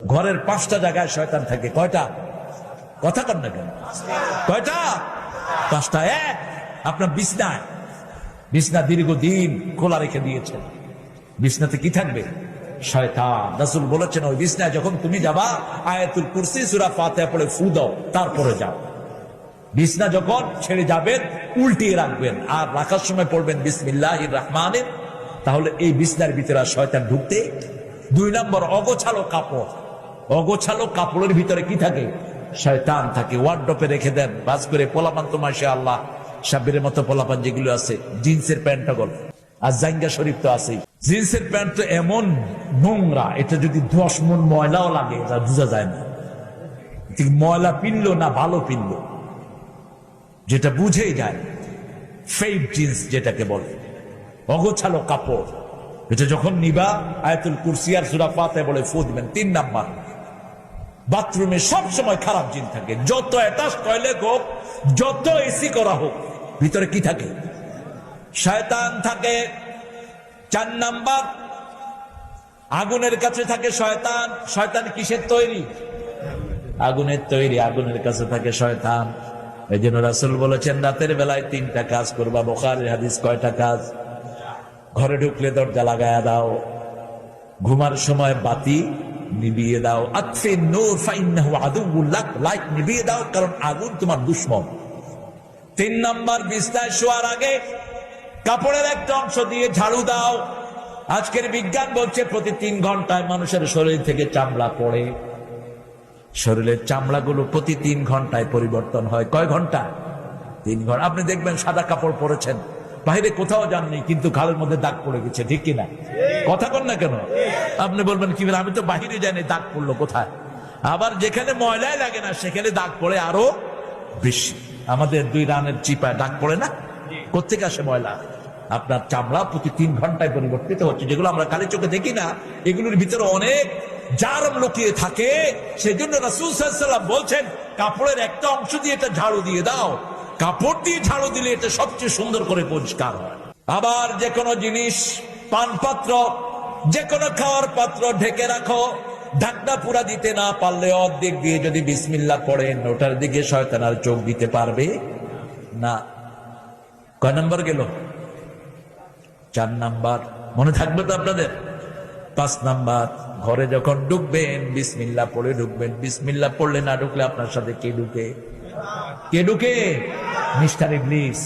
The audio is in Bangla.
ঘরের 5টা জায়গায় শয়তান থাকে। কয়টা? কথা কন না কেন? কয়টা? 5টা। এক, আপনার বিছনায়। বিছনা দীর্ঘদিন খোলা রেখে দিয়েছেন, বিছনাতে কি থাকবে? শয়তান। রাসূল বলেছেন ওই বিছনায় যখন তুমি যাবা আয়াতুল কুরসি সূরা ফাতিহা পড়ে ফু দাও, তারপরে যাও। বিছনা যখন ছেড়ে যাবেন উল্টিয়ে রাখবেন, আর রাখার সময় পড়বেন বিসমিল্লাহির রহমানির। তাহলে এই বিছনার ভিতরে আর শয়তান ঢুকতে। 2 নম্বর, অগোছালো কাপড়। অগোছালো কাপড়ের ভিতরে কি থাকে? শয়তান থাকে। ওয়ার্ডরোবে রেখে দেন বাস করে। পোলাপান তো মাশাআল্লাহ সাব্বিরের মতো পোলাপান যেগুলো আছে, জিন্সের প্যান্টটা গল, আর জাঙ্গা শরীফ তো আছে। জিন্সের প্যান্ট তো এমন নোংরা, এটা যদি 10 মণ ময়লাও লাগে এটা বোঝা যায় না ঠিক ময়লা পিনলো না ভালো পিনলো, যেটা বুঝেই যায়। ফেড জিন্স যেটাকে বলে, অগোছালো কাপড়। এটা যখন নিবা আয়াতুল কুরসি আর সূরা ফাতিহা বলে ফু দিবেন। 3 নাম্বার, বাথরুমে সব সময় খারাপ জিন থাকে। যত অ্যাটাচ টয়লেট হোক, যত এসি করা হোক, ভিতরে কি থাকে? শয়তান থাকে। 4 নাম্বার, আগুনের কাছে থাকে শয়তান। শয়তান কিসের তৈরি? আগুনের তৈরি। আগুনের কাছে থাকে শয়তান। এই জন্য রাসূল বলেছেন রাতের বেলায় 3টা কাজ করবা। বুখারীর হাদিস। কয়টা কাজ? ঘরে ঢুকলে দরজা লাগায়া দাও, ঘুমার সময় বাতি নিভিয়ে দাও। আতফিন নূর ফাইন্নাহু আদুউল লাক, লাইট নিভিয়ে দাও, কারণ আগুন তোমার দুশমন। 3 নাম্বার, বিছনায় শোয়ার আগে কাপড়ের একটা অংশ দিয়ে ঝাড়ু দাও। আজকের বিজ্ঞান বলছে প্রতি 3 ঘন্টায় মানুষের শরীর থেকে চামড়া পড়ে। শরীরের চামড়াগুলো প্রতি 3 ঘন্টায় পরিবর্তন হয়। কয় ঘন্টা? 3 ঘন্টা। আপনি দেখবেন সাদা কাপড় পরেছেন, বাইরে কোথাও যাননি, কিন্তু ঘাড়ের মধ্যে দাগ পড়ে গেছে, ঠিক কিনা? কথা কন না কেন? আপনি বলবেন কি বলে, আমি তো বাহিরে যাইনি, দাগ পড়লো কোথায়? আবার যেখানে ময়লাই লাগে না সেখানে দাগ পড়ে আরো বেশি। আমাদের 2 রানের চিপায় দাগ পড়ে না? কোত্থেকে আসে ময়লা? আপনার চামড়া প্রতি 3 ঘন্টায় পরিবর্তিত হচ্ছে। যেগুলো আমরা কালি চোখে দেখি না, এগুলোর ভিতরে অনেক জারম লুকিয়ে থাকে। সেজন্য রাসূল সাল্লাল্লাহু আলাইহি ওয়াসাল্লাম বলছেন কাপড়ের একটা অংশ দিয়ে এটা ঝাড়ু দিয়ে দাও। কাপড় দিয়ে ঝাড়ু দিলে এটা সবচেয়ে সুন্দর করে পরিষ্কার হয়। আবার যে কোনো জিনিস, পান পাত্র, যে কোনো খাওয়ার পাত্র ঢেকে রাখো। ঢাকনা পুরা দিতে না পারলে অর্ধেক দিয়ে যদি বিসমিল্লাহ পড়েন, ওটার দিকে শয়তান আর চোখ দিতে পারবে না। কয় নাম্বার গেল? 4 নাম্বার। মনে থাকবে তো আপনাদের? 5 নাম্বার, ঘরে যখন ঢুকবেন বিসমিল্লাহ পড়ে ঢুকবেন। বিসমিল্লাহ পড়লে না ঢুকলে আপনার সাথে কে ঢুকে? কে ঢুকে? মিস্টার ইবলিস।